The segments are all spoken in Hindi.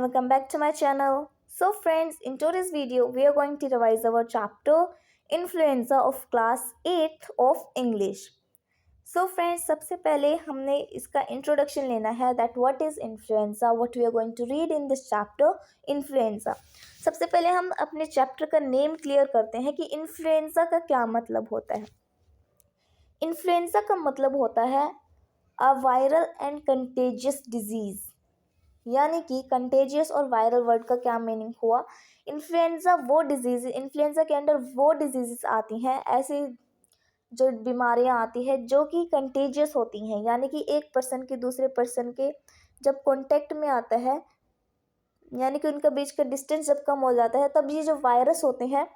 welcome back to my channel. So friends, in today's video we are going to revise our chapter Influenza of class 8th of English. So friends, सबसे पहले हमने इसका introduction लेना है that what is influenza, what we are going to read in this chapter influenza. सबसे पहले हम अपने chapter का name clear करते हैं कि influenza का क्या मतलब होता है. Influenza का मतलब होता है a viral and contagious disease. यानी कि कंटेजियस और वायरल वर्ड का क्या मीनिंग हुआ. इन्फ्लुएंजा के अंदर वो डिजीजेस आती हैं, ऐसी जो बीमारियां आती हैं जो कि कंटेजियस होती हैं, यानी कि एक पर्सन के दूसरे पर्सन के जब कांटेक्ट में आता है, यानी कि उनका बीच का डिस्टेंस जब कम हो जाता है, तब ये जो वायरस होते हैं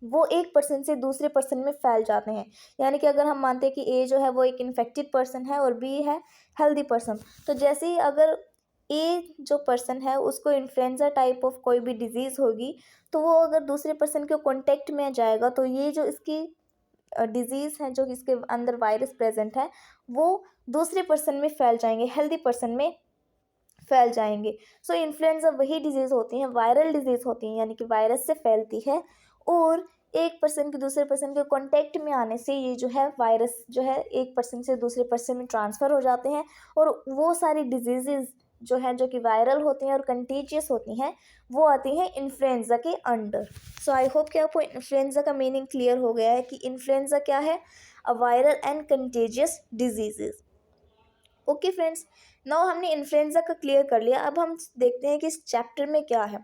वो एक पर्सन से दूसरे पर्सन में फैल जाते हैं. यानी कि अगर हम मानते हैं कि ए जो है वो एक इन्फेक्टेड पर्सन है और बी है हेल्दी पर्सन, तो जैसे ही अगर ए जो पर्सन है उसको इन्फ्लुएंजा टाइप ऑफ कोई भी डिजीज़ होगी, तो वो अगर दूसरे पर्सन के कॉन्टेक्ट में जाएगा तो ये जो इसकी डिजीज़ है, जो इसके अंदर वायरस प्रेजेंट है, वो दूसरे पर्सन में फैल जाएंगे, हेल्दी पर्सन में फैल जाएंगे. सो इन्फ्लुएंजा वही डिजीज़ होती हैं, वायरल डिजीज़ होती हैं, यानी कि वायरस से फैलती है और एक पर्सन के दूसरे पर्सन के कांटेक्ट में आने से ये जो है वायरस जो है एक पर्सन से दूसरे पर्सन में ट्रांसफ़र हो जाते हैं और वो सारी डिजीज़ जो है जो कि वायरल होती हैं और कंटेजियस होती हैं, वो आती हैं इन्फ्लुएंजा के अंडर. सो आई होप कि आपको इन्फ्लुएंजा का मीनिंग क्लियर हो गया है कि इन्फ्लुएंजा क्या है, a viral and contagious diseases. Okay friends, now हमने इन्फ्लुएंजा का क्लियर कर लिया. अब हम देखते हैं कि इस चैप्टर में क्या है.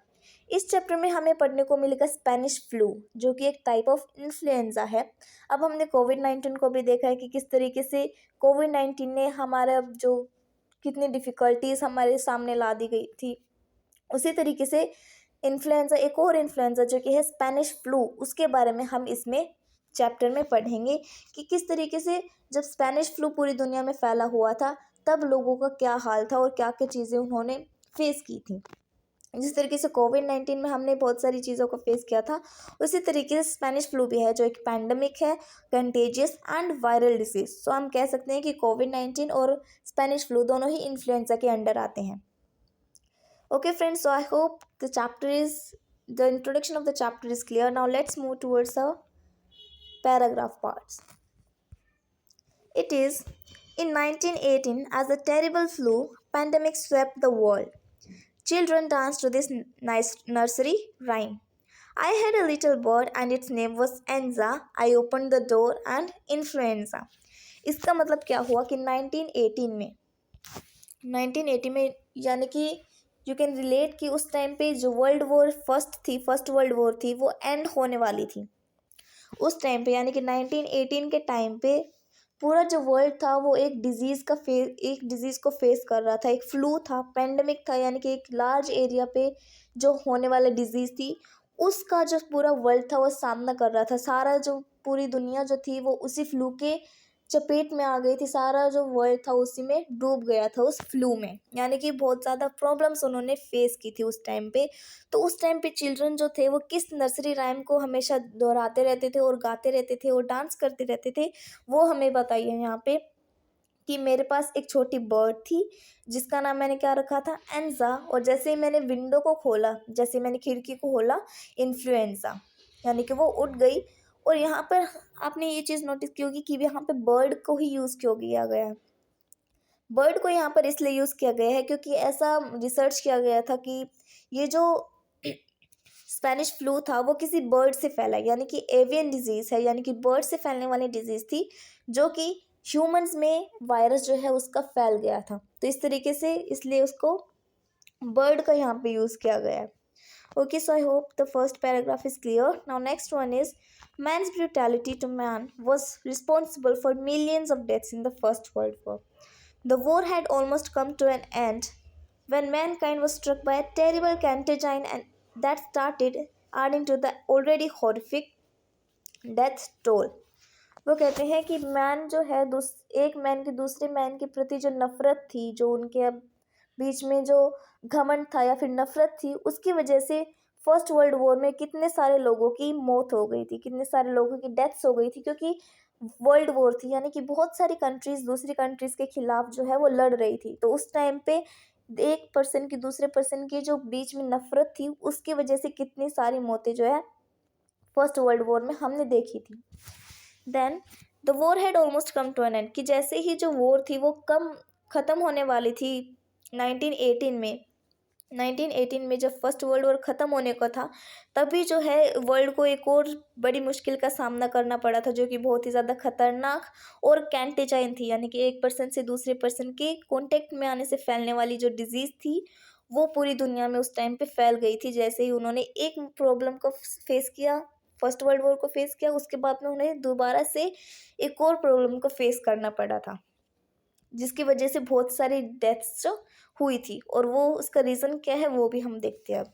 इस चैप्टर में हमें पढ़ने को मिलेगा स्पेनिश फ्लू, जो कि एक टाइप ऑफ इन्फ्लुएंजा है. अब हमने कोविड-19 को भी देखा है कि किस तरीके से कोविड-19 ने हमारा जो कितनी डिफ़िकल्टीज़ हमारे सामने ला दी गई थी. उसी तरीके से इन्फ्लुएंजा, एक और इन्फ्लुएंजा जो कि है स्पेनिश फ्लू, उसके बारे में हम इसमें चैप्टर में पढ़ेंगे कि किस तरीके से जब स्पेनिश फ्लू पूरी दुनिया में फैला हुआ था तब लोगों का क्या हाल था और क्या क्या चीज़ें उन्होंने फेस की थी. जिस तरीके से कोविड-19 में हमने बहुत सारी चीज़ों को फेस किया था, उसी तरीके से स्पेनिश फ्लू भी है जो एक पैंडमिक है, कंटेजियस एंड वायरल डिसीज. सो हम कह सकते हैं कि कोविड-19 और स्पेनिश फ्लू दोनों ही इन्फ्लुएंजा के अंडर आते हैं. Okay friends, so I hope the introduction of the chapter is clear. Now let's move towards a paragraph parts. It is in 1918 as a terrible flu pandemic swept the world. Children danced to this nice nursery rhyme. I had a little bird and its name was Enza. I opened the door and influenza. इसका मतलब क्या हुआ कि 1918 में यानी कि यू कैन रिलेट कि उस टाइम पे जो फर्स्ट वर्ल्ड वॉर थी वो एंड होने वाली थी उस टाइम पे. यानी कि 1918 के टाइम पे पूरा जो वर्ल्ड था वो एक डिज़ीज़ को फेस कर रहा था. एक फ्लू था, पेंडेमिक था, यानी कि एक लार्ज एरिया पे जो होने वाला डिज़ीज़ थी उसका जो पूरा वर्ल्ड था वो सामना कर रहा था. सारा जो पूरी दुनिया जो थी वो उसी फ्लू के चपेट में आ गई थी. सारा जो वर्ल्ड था उसी में डूब गया था उस फ्लू में. यानी कि बहुत ज़्यादा प्रॉब्लम्स उन्होंने फेस की थी उस टाइम पे. तो उस टाइम पे चिल्ड्रन जो थे वो किस नर्सरी राइम को हमेशा दोहराते रहते थे और गाते रहते थे और डांस करते रहते थे, वो हमें बताइए यहाँ पे कि मेरे पास एक छोटी बर्ड थी जिसका नाम मैंने क्या रखा था, एंजा. और जैसे ही मैंने विंडो को खोला, जैसे ही मैंने खिड़की को खोला, इन्फ्लुएंजा, यानी कि वो उड़ गई. और यहाँ पर आपने ये चीज़ नोटिस की होगी कि यहाँ पे बर्ड को ही यूज़ क्यों किया गया है. बर्ड को यहाँ पर इसलिए यूज़ किया गया है क्योंकि ऐसा रिसर्च किया गया था कि ये जो स्पेनिश फ्लू था वो किसी बर्ड से फैला, यानी कि एवियन डिजीज़ है, यानी कि बर्ड से फैलने वाली डिजीज़ थी जो कि ह्यूमंस में वायरस जो है उसका फैल गया था. तो इस तरीके से इसलिए उसको बर्ड का यहाँ पे यूज़ किया गया है. Okay, so I hope the first paragraph is clear. Now next one is man's brutality to man was responsible for millions of deaths in the First World War. The war had almost come to an end when mankind was struck by a terrible contagion and that started adding to the already horrific death toll. वो कहते हैं कि मैन जो है एक मैन की दूसरे मैन के प्रति जो नफ़रत थी, जो उनके बीच में जो घमंड था या फिर नफ़रत थी, उसकी वजह से फर्स्ट वर्ल्ड वॉर में कितने सारे लोगों की मौत हो गई थी, कितने सारे लोगों की डेथ्स हो गई थी, क्योंकि वर्ल्ड वॉर थी. यानी कि बहुत सारी कंट्रीज़ दूसरी कंट्रीज़ के खिलाफ जो है वो लड़ रही थी. तो उस टाइम पे एक पर्सन की दूसरे पर्सन की जो बीच में नफरत थी उसकी वजह से कितनी सारी मौतें जो है फर्स्ट वर्ल्ड वॉर में हमने देखी थी। Then the war had almost come to an end, कि जैसे ही जो वॉर थी वो ख़त्म होने वाली थी 1918 में। 1918 में जब फर्स्ट वर्ल्ड वॉर ख़त्म होने का था, तभी जो है वर्ल्ड को एक और बड़ी मुश्किल का सामना करना पड़ा था, जो कि बहुत ही ज़्यादा खतरनाक और कैंटेजाइन थी, यानी कि एक पर्सन से दूसरे पर्सन के कांटेक्ट में आने से फैलने वाली जो डिजीज़ थी वो पूरी दुनिया में उस टाइम पे फैल गई थी। जैसे ही उन्होंने एक प्रॉब्लम को फेस किया, फर्स्ट वर्ल्ड वॉर को फेस किया, उसके बाद में उन्हें दोबारा से एक और प्रॉब्लम को फेस करना पड़ा था, जिसकी वजह से बहुत सारी डेथ्स जो हुई थी। और वो उसका रीज़न क्या है वो भी हम देखते हैं अब।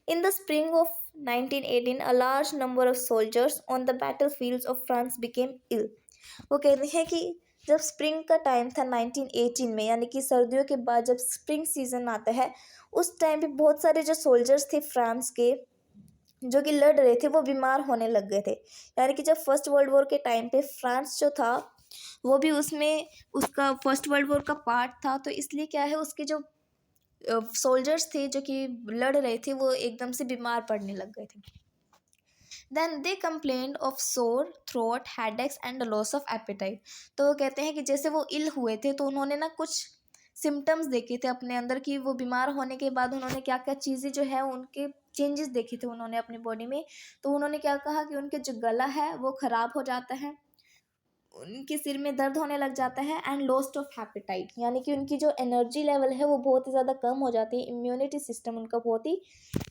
In the spring of 1918 a large number of soldiers on the battle fields of France became ill. वो कहते हैं कि जब स्प्रिंग का टाइम था 1918 में, यानी कि सर्दियों के बाद जब स्प्रिंग सीजन आता है, उस टाइम पे बहुत सारे जो सोल्जर्स थे फ्रांस के जो कि लड़ रहे थे वो बीमार होने लग गए थे। यानी कि जब फर्स्ट वर्ल्ड वॉर के टाइम पे फ्रांस जो था वो भी उसमें उसका फर्स्ट वर्ल्ड वॉर का पार्ट था, तो इसलिए क्या है उसके जो सोल्जर्स थे जो कि लड़ रहे थे वो एकदम से बीमार पड़ने लग गए थे। Then they complained of sore throat headaches and loss of appetite. तो वो कहते हैं कि जैसे वो इल हुए थे तो उन्होंने ना कुछ सिम्टम्स देखे थे अपने अंदर कि वो बीमार होने के बाद उन्होंने क्या क्या चीज़ें जो है उनके चेंजेस देखे थे उन्होंने अपनी बॉडी में। तो उन्होंने क्या कहा कि उनके जो गला है वो ख़राब हो जाता है, उनके सिर में दर्द होने लग जाता है, एंड लॉस्ट ऑफ हैपेटाइट, यानी कि उनकी जो एनर्जी लेवल है वो बहुत ही ज़्यादा कम हो जाती है, इम्यूनिटी सिस्टम उनका बहुत ही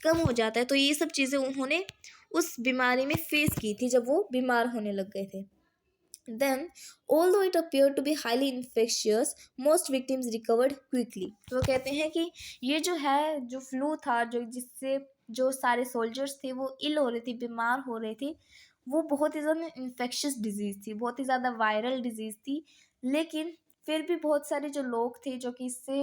कम हो जाता है। तो ये सब चीज़ें उन्होंने उस बीमारी में फेस की थी जब वो बीमार होने लग गए थे। Then, although it appeared to be highly infectious, most victims recovered quickly। तो वो कहते हैं कि ये जो है जो फ्लू था जो जिससे जो सारे सोल्जर्स थे वो इल हो रहे थे, बीमार हो रहे थे, वो बहुत ही ज़्यादा इन्फेक्शियस डिजीज़ थी, बहुत ही ज़्यादा वायरल डिजीज़ थी। लेकिन फिर भी बहुत सारे जो लोग थे जो कि इससे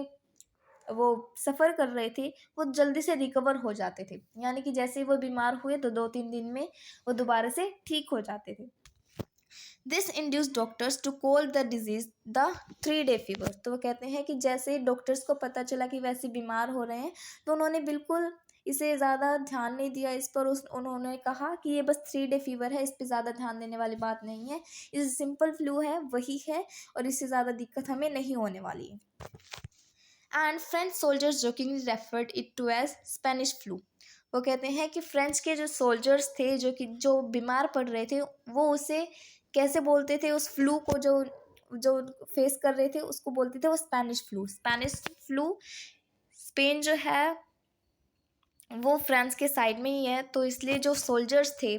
वो सफ़र कर रहे थे वो जल्दी से रिकवर हो जाते थे, यानी कि जैसे ही वो बीमार हुए तो 2-3 दिन में वो दोबारा से ठीक हो जाते थे। Then induce doctors to call the disease the 3-day fever. तो वो कहते हैं कि जैसे डॉक्टर्स को पता चला कि वैसे बीमार हो रहे हैं तो उन्होंने बिल्कुल इसे ज़्यादा ध्यान नहीं दिया इस पर। उन्होंने कहा कि ये बस 3-day फीवर है, इस पर ज़्यादा ध्यान देने वाली बात नहीं है, इस सिंपल फ्लू है वही है और इससे ज़्यादा दिक्कत हमें नहीं होने वाली है। And French soldiers jokingly referred it to as Spanish flu. वो कहते हैं कि फ्रेंच के जो सोल्जर्स थे जो बीमार पड़ रहे थे वो उसे कैसे बोलते थे, उस फ्लू को जो जो फेस कर रहे थे उसको बोलते थे वो Spanish flu. Spanish flu Spain जो है वो फ्रांस के साइड में ही है, तो इसलिए जो सोल्जर्स थे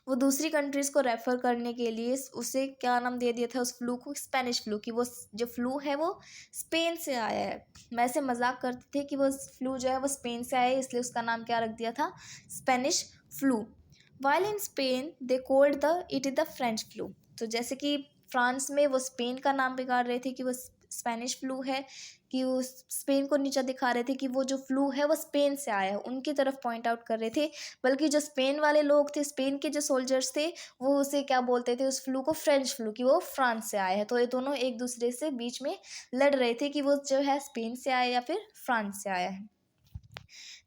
वो दूसरी कंट्रीज़ को रेफ़र करने के लिए उसे क्या नाम दे दिया था उस फ्लू को, स्पेनिश फ्लू, कि वो जो फ्लू है वो स्पेन से आया है। वैसे मजाक करते थे कि वो फ्लू जो है वो स्पेन से आया है, इसलिए उसका नाम क्या रख दिया था, Spanish flu. While in Spain they cold the it is the French flu. तो जैसे कि फ्रांस में वो स्पेन का नाम बिगाड़ रहे थे कि वो स्पेनिश फ्लू है, कि वो स्पेन को नीचा दिखा रहे थे कि वो जो फ्लू है वो स्पेन से आया है, उनकी तरफ पॉइंट आउट कर रहे थे। बल्कि जो स्पेन वाले लोग थे, स्पेन के जो सोल्जर्स थे, वो उसे क्या बोलते थे उस फ्लू को, फ्रेंच फ्लू, कि वो फ्रांस से आया है। तो ये दोनों एक दूसरे से बीच में लड़ रहे थे कि वो जो है स्पेन से आया या फिर फ्रांस से आया है।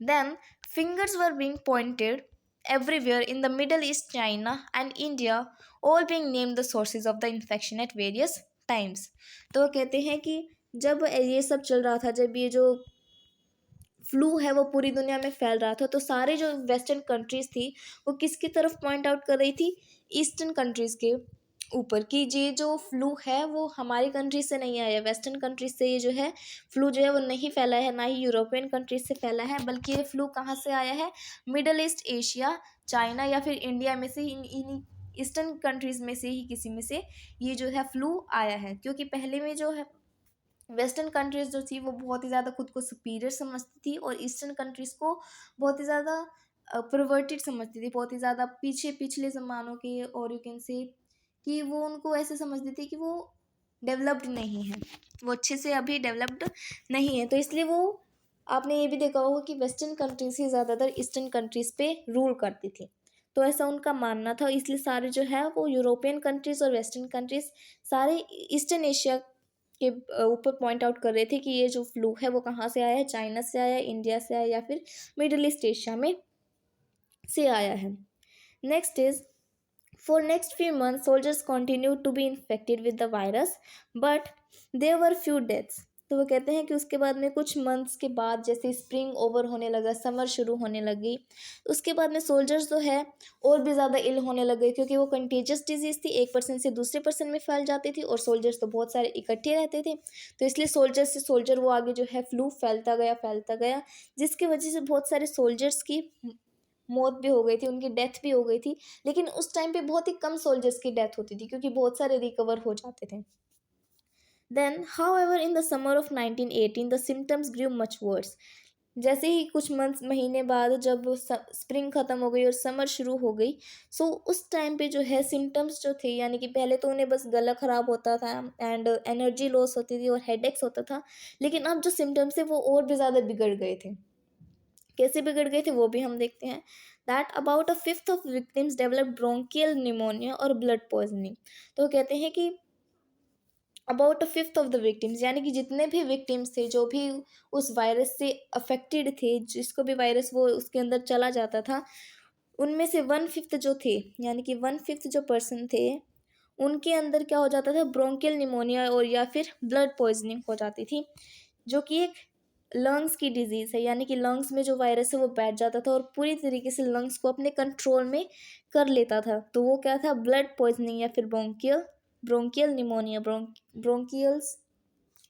Then fingers were being pointed everywhere in the Middle East, China and India, all being named the sources of the infection at various times। तो वो कहते हैं कि जब ये सब चल रहा था, जब ये जो फ्लू है वो पूरी दुनिया में फैल रहा था, तो सारे जो वेस्टर्न कंट्रीज़ थी वो किसकी तरफ पॉइंट आउट कर रही थी, ईस्टर्न कंट्रीज़ के ऊपर, कि ये जो फ्लू है वो हमारी कंट्री से नहीं आया, वेस्टर्न कंट्रीज से ये जो है फ्लू जो है वो नहीं फैला है, ना ही यूरोपियन कंट्रीज से फैला है, बल्कि ये फ्लू कहाँ से आया है, मिडल ईस्ट, एशिया, चाइना या फिर इंडिया में से, इन ईस्टर्न कंट्रीज़ में से ही किसी में से ये जो है फ्लू आया है। क्योंकि पहले में जो है वेस्टर्न कंट्रीज़ जो थी वो बहुत ही ज़्यादा खुद को सुपीरियर समझती थी और ईस्टर्न कंट्रीज़ को बहुत ही ज़्यादा परवर्टेड समझती थी, बहुत ही ज़्यादा पिछले ज़मानों के, और यू कैन से कि वो उनको ऐसे समझती थी कि वो डेवलप्ड नहीं है, वो अच्छे से अभी डेवलप्ड नहीं है। तो इसलिए वो आपने ये भी देखा होगा कि वेस्टर्न कंट्रीज़ ही ज़्यादातर ईस्टर्न कंट्रीज़ पे रूल करती थी। तो ऐसा उनका मानना था, इसलिए सारे जो है वो यूरोपियन कंट्रीज़ और वेस्टर्न कंट्रीज़ सारे ईस्टर्न एशिया के ऊपर पॉइंट आउट कर रहे थे कि ये जो फ्लू है वो कहाँ से आया है, चाइना से आया है, इंडिया से आया या फिर मिडिल ईस्ट एशिया में से आया है। Next is for next few months, soldiers continued to be infected with the virus, but there were few deaths. तो वो कहते हैं कि उसके बाद में कुछ मंथ्स के बाद, जैसे स्प्रिंग ओवर होने लगा, समर शुरू होने लगी, उसके बाद में सोल्जर्स जो है और भी ज़्यादा इल होने लगे, क्योंकि वो कंटेजियस डिजीज़ थी, एक पर्सन से दूसरे पर्सन में फैल जाती थी और सोल्जर्स तो बहुत सारे इकट्ठे रहते थे, तो इसलिए सोल्जर से सोल्जर वो आगे जो है फ्लू फैलता गया, जिसकी वजह से बहुत सारे सोल्जर्स की मौत भी हो गई थी, उनकी डेथ भी हो गई थी। लेकिन उस टाइम पे बहुत ही कम सोल्जर्स की डेथ होती थी, क्योंकि बहुत सारे रिकवर हो जाते थे। Then however in the summer of 1918 the symptoms grew much worse. जैसे ही कुछ महीने बाद जब स्प्रिंग ख़त्म हो गई और समर शुरू हो गई, सो उस टाइम पे जो है सिम्टम्स जो थे, यानी कि पहले तो उन्हें बस गला ख़राब होता था एंड एनर्जी लॉस होती थी और हेडेक्स होता था, लेकिन अब जो सिम्टम्स थे वो और भी ज़्यादा बिगड़ गए थे। कैसे बिगड़ गए थे वो भी हम देखते हैं। That about a fifth of victims develop bronchial pneumonia और ब्लड पॉइजनिंग। तो कहते हैं कि about a fifth of the victims, यानी कि जितने भी विक्टिम्स थे, जो भी उस वायरस से अफेक्टेड थे, जिसको भी वायरस वो उसके अंदर चला जाता था, उनमें से 1/5 जो थे, यानी कि 1/5 जो पर्सन थे, उनके अंदर क्या हो जाता था, ब्रोंकियल निमोनिया और या फिर ब्लड पॉइजनिंग हो जाती थी, जो कि एक लंग्स की डिजीज़ है, यानी कि लंग्स में जो वायरस है वो बैठ जाता था और पूरी तरीके से लंग्स को अपने कंट्रोल में कर लेता था। तो वो क्या था, ब्लड पॉइजनिंग या फिर bronchial pneumonia. Bronchials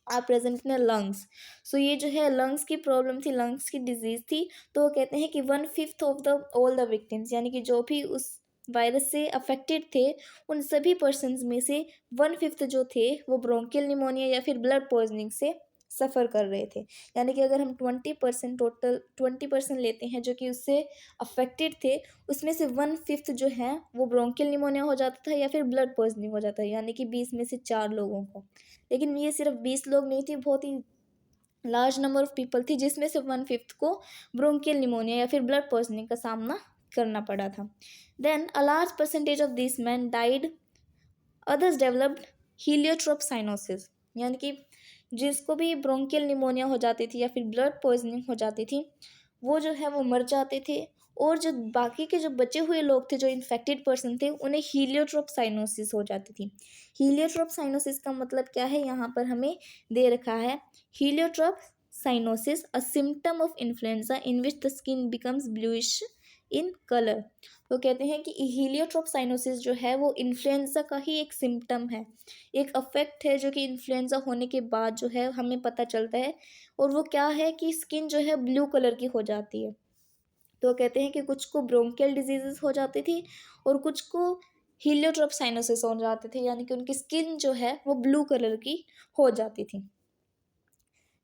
are present in lungs. So ये जो है लंग्स की प्रॉब्लम थी, लंग्स की डिजीज़ थी। तो वो कहते हैं कि 1/5 of the all the victims, यानी कि जो भी उस वायरस से अफेक्टेड थे, उन सभी पर्सनस में से 1/5 जो थे वो ब्रोंकियल निमोनिया या फिर ब्लड पॉइजनिंग से सफ़र कर रहे थे। यानी कि अगर हम 20% टोटल 20% लेते हैं जो कि उससे अफेक्टेड थे, उसमें से 1/5 जो है वो ब्रोंकियल निमोनिया हो जाता था या फिर ब्लड पॉइजनिंग हो जाता है, यानी कि 20 में से 4 लोगों को। लेकिन ये सिर्फ 20 लोग नहीं थी, बहुत ही लार्ज नंबर ऑफ पीपल थी, जिसमें से 1/5 को ब्रोंकियल निमोनिया या फिर ब्लड पॉइजनिंग का सामना करना पड़ा था। Then a large percentage of this man died, others developed heliotrope cyanosis. यानी कि जिसको भी ब्रोंकियल निमोनिया हो जाती थी या फिर ब्लड पॉइजनिंग हो जाती थी, वो जो है वो मर जाते थे, और जो बाकी के जो बचे हुए लोग थे, जो इन्फेक्टेड पर्सन थे, उन्हें हीलियोट्रोप साइनोसिस हो जाती थी। हीलियोट्रोप साइनोसिस का मतलब क्या है, यहाँ पर हमें दे रखा है, heliotrope cyanosis a symptom of influenza in which the skin becomes bluish in colour. तो कहते हैं कि हीलियोट्रोप साइनोसिस जो है वो इन्फ्लुएंजा का ही एक सिम्टम है, एक अफेक्ट है जो कि इन्फ्लुएंजा होने के बाद जो है हमें पता चलता है, और वो क्या है कि स्किन जो है ब्लू कलर की हो जाती है। तो कहते हैं कि कुछ को ब्रोंकियल डिजीजेस हो जाती थी और कुछ को हीलियोट्रोप साइनोसिस हो जाते थे, यानी कि उनकी स्किन जो है वो ब्लू कलर की हो जाती थी।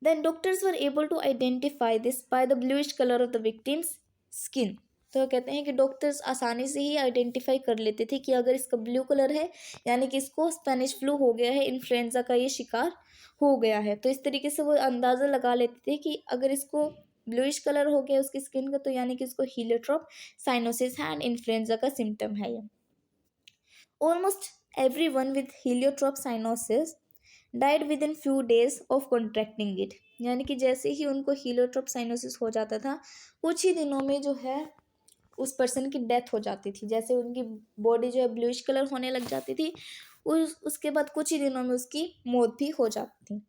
Then doctors were able to identify this by the bluish color of the victim's skin. तो कहते हैं कि डॉक्टर्स आसानी से ही आइडेंटिफाई कर लेते थे कि अगर इसका ब्लू कलर है, यानी कि इसको स्पेनिश फ्लू हो गया है, इन्फ्लुएंजा का ये शिकार हो गया है। तो इस तरीके से वो अंदाज़ा लगा लेते थे कि अगर इसको ब्लूइश कलर हो गया उसकी स्किन का, तो यानी कि इसको हीलियोट्रोप साइनोसिस है एंड इन्फ्लुएंजा का सिम्टम है ये। Almost everyone with heliotrope cyanosis died within few days of contracting it। यानी कि जैसे ही उनको हीलियोट्रोप साइनोसिस हो जाता था, कुछ ही दिनों में जो है उस पर्सन की डेथ हो जाती थी। जैसे उनकी बॉडी जो है ब्लूइश कलर होने लग जाती थी, उसके बाद कुछ ही दिनों में उसकी मौत भी हो जाती थी।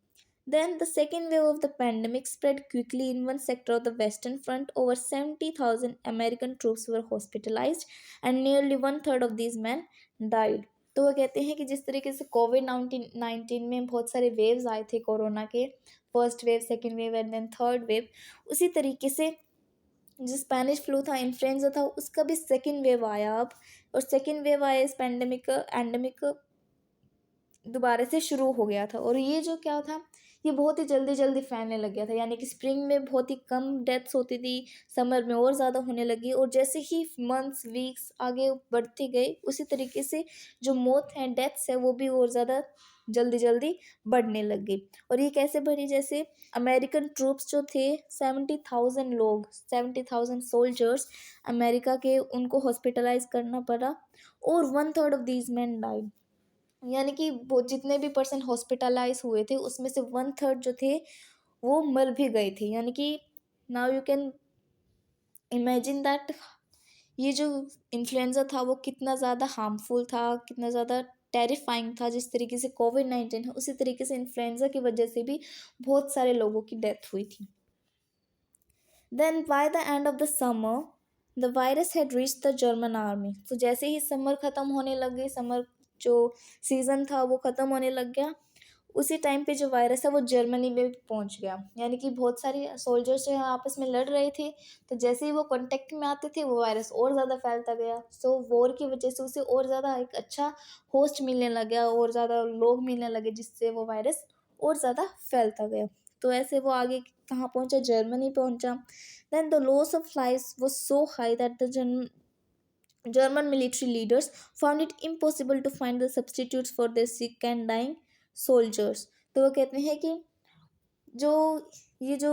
Then the second wave of the pandemic spread quickly in one sector of the Western Front. Over 70,000 American troops were hospitalized and nearly one third of these men died। तो वो कहते हैं कि जिस तरीके से कोविड-19 में बहुत सारे वेव्स आए थे कोरोना के, first wave, second wave and then third wave, उसी तरीके से जो स्पेनिश फ्लू था, इन्फ्लुएंजा था, उसका भी सेकेंड वेव आया अब, और सेकेंड वेव आया इस एंडेमिक दोबारा से शुरू हो गया था। और ये जो क्या था, ये बहुत ही जल्दी जल्दी फैलने लग गया था, यानी कि स्प्रिंग में बहुत ही कम डेथ्स होती थी, समर में और ज़्यादा होने लगी, और जैसे ही मंथ्स वीक्स आगे बढ़ते गए, उसी तरीके से जो मौत है, डेथ्स है, वो भी और ज़्यादा जल्दी जल्दी बढ़ने लग गई। और ये कैसे बढ़ी, जैसे अमेरिकन ट्रूप्स जो थे, 70,000 लोग, 70,000 सोल्जर्स अमेरिका के, उनको हॉस्पिटलाइज करना पड़ा, और 1/3 ऑफ दीज मैन डाइड। यानी कि वो जितने भी पर्सन हॉस्पिटलाइज हुए थे उसमें से 1/3 जो थे वो मर भी गए थे। यानी कि now you can imagine that ये जो इन्फ्लुएंजा था वो कितना ज़्यादा हार्मफुल था, कितना ज़्यादा टेरिफाइंग था। जिस तरीके से कोविड-19 है उसी तरीके से इन्फ्लुएंजा की वजह से भी बहुत सारे लोगों की डेथ हुई थी। Then by the end of the summer the virus had reached the German army. तो जैसे ही समर ख़त्म होने लग गई, समर जो सीज़न था वो ख़त्म होने लग गया, उसी टाइम पे जो वायरस है वो जर्मनी में भी पहुंच गया। यानी कि बहुत सारी सोल्जर्स जो है आपस में लड़ रहे थे, तो जैसे ही वो कांटेक्ट में आते थे वो वायरस और ज़्यादा फैलता गया। सो वॉर की वजह से उसे और ज़्यादा एक अच्छा होस्ट मिलने लग गया, और ज़्यादा लोग मिलने लगे, जिससे वो वायरस और ज़्यादा फैलता गया। तो ऐसे वो आगे कहाँ पहुँचा, जर्मनी पहुँचा। Then the loss of lives was so high that the German military leaders found it impossible to find the substitutes for their sick and dying soldiers। तो वो कहते हैं कि जो ये जो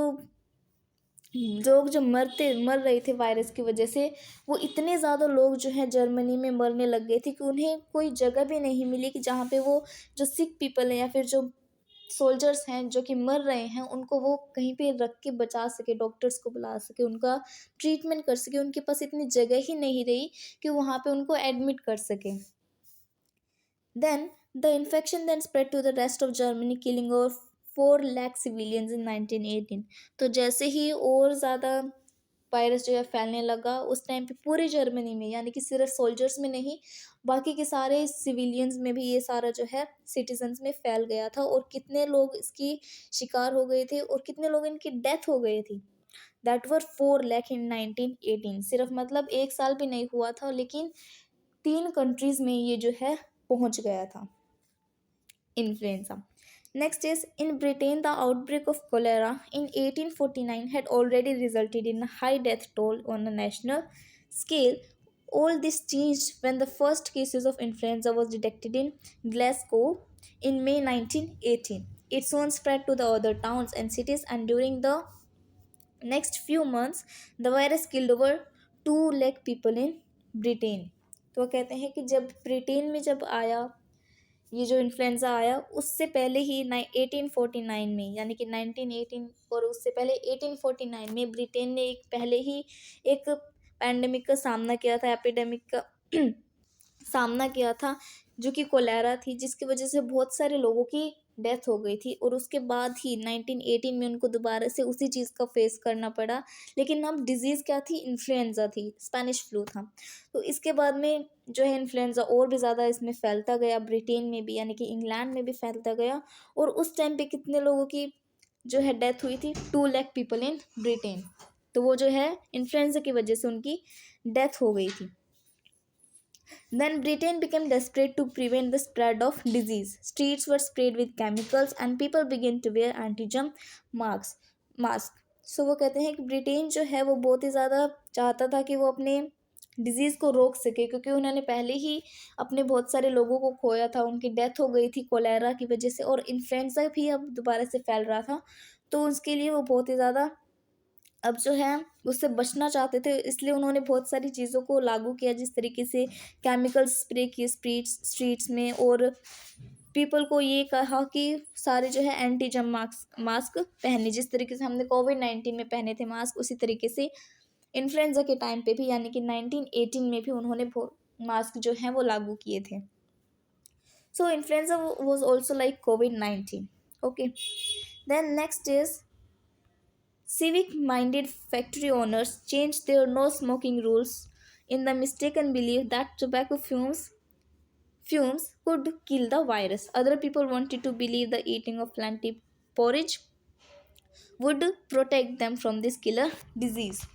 लोग जो मर रहे थे वायरस की वजह से, वो इतने ज़्यादा लोग जो हैं जर्मनी में मरने लग गए थे कि उन्हें कोई जगह भी नहीं मिली कि जहाँ पे वो जो सिक पीपल हैं या फिर जो सोल्जर्स हैं जो कि मर रहे हैं उनको वो कहीं पे रख के बचा सके, डॉक्टर्स को बुला सके, उनका ट्रीटमेंट कर सके। उनके पास इतनी जगह ही नहीं रही कि वहाँ पे उनको एडमिट कर सके। Then the infection then spread to the rest of Germany, killing over 4 lakh civilians in 1918। तो जैसे ही और ज़्यादा वायरस जो है फैलने लगा, उस टाइम पे पूरी जर्मनी में, यानी कि सिर्फ सोल्जर्स में नहीं, बाकी के सारे सिविलियंस में भी ये सारा जो है सिटीजन्स में फैल गया था। और कितने लोग इसकी शिकार हो गए थे और कितने लोग इनकी डेथ हो गई थी, दैट वर 4 लाख इन 1918। सिर्फ मतलब एक साल भी नहीं हुआ था, लेकिन 3 कंट्रीज में ये जो है पहुंच गया था influenza. Next is in Britain, the outbreak of cholera in 1849 had already resulted in a high death toll on a national scale. All this changed when the first cases of influenza was detected in Glasgow in May 1918. It soon spread to the other towns and cities, and during the next few months, the virus killed over 2 lakh people in Britain। तो कहते हैं कि जब ब्रिटेन में जब आया ये जो इन्फ्लुएंजा आया, उससे पहले ही 1849 में, यानी कि 1918 और उससे पहले 1849 में ब्रिटेन ने एक पहले ही एक पैंडमिक का सामना किया था, एपिडेमिक का सामना किया था, जो कि कोलेरा थी, जिसकी वजह से बहुत सारे लोगों की डेथ हो गई थी। और उसके बाद ही 1918 में उनको दोबारा से उसी चीज़ का फेस करना पड़ा, लेकिन अब डिज़ीज़ क्या थी, इन्फ्लुएंजा थी, स्पेनिश फ्लू था। तो इसके बाद में जो है इन्फ्लुएंजा और भी ज़्यादा इसमें फैलता गया, ब्रिटेन में भी, यानी कि इंग्लैंड में भी फैलता गया। और उस टाइम पे कितने लोगों की जो है डेथ हुई थी, 2 लाख पीपल इन ब्रिटेन। तो वो जो है इन्फ्लुएंजा की वजह से उनकी डेथ हो गई थी। Then Britain became desperate to prevent the spread of disease. Streets were sprayed with chemicals and people began to wear anti-germ mask। सो वो कहते हैं कि ब्रिटेन जो है वो बहुत ही ज़्यादा चाहता था कि वो अपने डिज़ीज़ को रोक सके, क्योंकि उन्होंने पहले ही अपने बहुत सारे लोगों को खोया था, उनकी डेथ हो गई थी कोलेरा की वजह से, और इन्फ्लुएंजा भी अब दोबारा से फैल रहा था। तो उसके लिए वो बहुत ही ज़्यादा अब जो है उससे बचना चाहते थे, इसलिए उन्होंने बहुत सारी चीज़ों को लागू किया, जिस तरीके से केमिकल स्प्रे किए स्ट्रीट्स में, और पीपल को ये कहा कि सारे जो है एंटी जर्म मास्क पहने, जिस तरीके से हमने कोविड-19 में पहने थे मास्क, उसी तरीके से इन्फ्लुएंजा के टाइम पे भी, यानी कि 1918 में भी उन्होंने मास्क जो हैं वो लागू किए थे। So influenza was also like कोविड-19। Okay, then next is civic-minded factory owners changed their no-smoking rules in the mistaken belief that tobacco fumes could kill the virus. Other people wanted to believe the eating of lentil porridge would protect them from this killer disease।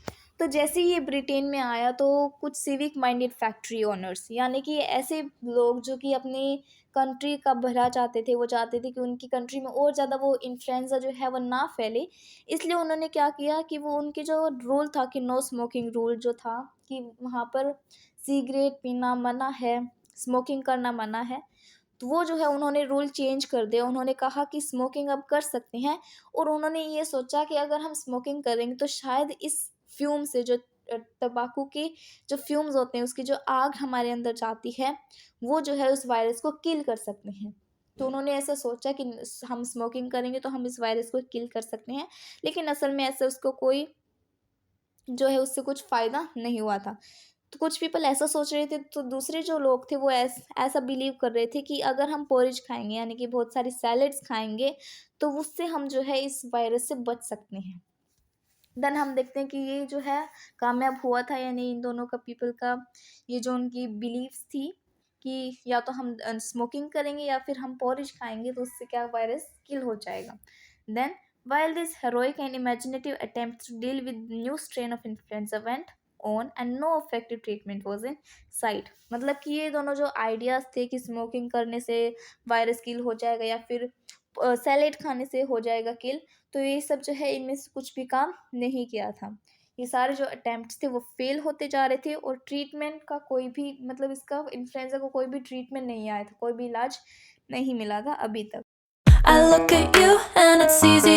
तो जैसे ही ये ब्रिटेन में आया तो कुछ सिविक माइंडेड फैक्ट्री ओनर्स, यानी कि ऐसे लोग जो कि अपनी कंट्री का भला चाहते थे, वो चाहते थे कि उनकी कंट्री में और ज़्यादा वो इन्फ्लुएंजा जो है वो ना फैले, इसलिए उन्होंने क्या किया कि वो उनके जो रूल था कि नो स्मोकिंग रूल जो था, कि वहाँ पर सिगरेट पीना मना है, स्मोकिंग करना मना है, तो वो जो है उन्होंने रूल चेंज कर दिया। उन्होंने कहा कि स्मोकिंग अब कर सकते हैं, और उन्होंने ये सोचा कि अगर हम स्मोकिंग करेंगे तो शायद इस फ्यूम से, जो तंबाकू के जो फ्यूम्स होते हैं, उसकी जो आग हमारे अंदर जाती है, वो जो है उस वायरस को किल कर सकते हैं। तो उन्होंने ऐसा सोचा कि हम स्मोकिंग करेंगे तो हम इस वायरस को किल कर सकते हैं, लेकिन असल में ऐसे उसको कोई जो है उससे कुछ फ़ायदा नहीं हुआ था। तो कुछ पीपल ऐसा सोच रहे थे, तो दूसरे जो लोग थे वो ऐसा बिलीव कर रहे थे कि अगर हम पोरिज खाएंगे, यानी कि बहुत सारी सैलेड्स खाएंगे, तो उससे हम जो है इस वायरस से बच सकते हैं। देन हम देखते हैं कि ये जो है कामयाब हुआ था या नहीं, इन दोनों का पीपल का ये जो उनकी बिलीव्स थी कि या तो हम स्मोकिंग करेंगे या फिर हम पोरिज खाएंगे, तो उससे क्या वायरस किल हो जाएगा। Then while this heroic and imaginative attempt to deal with new strain of influenza went on and no effective treatment was in sight, मतलब कि ये दोनों जो आइडियाज थे कि स्मोकिंग करने से वायरस किल हो जाएगा या फिर सैलेड खाने से हो जाएगा किल, तो ये सब जो है इनमें से कुछ भी काम नहीं किया था। ये सारे जो अटेम्प्ट्स थे वो फेल होते जा रहे थे और ट्रीटमेंट का कोई भी, मतलब इसका इन्फ्लुएंजा को कोई भी ट्रीटमेंट नहीं आया था, कोई भी इलाज नहीं मिला था अभी तक। I look at you and it's easy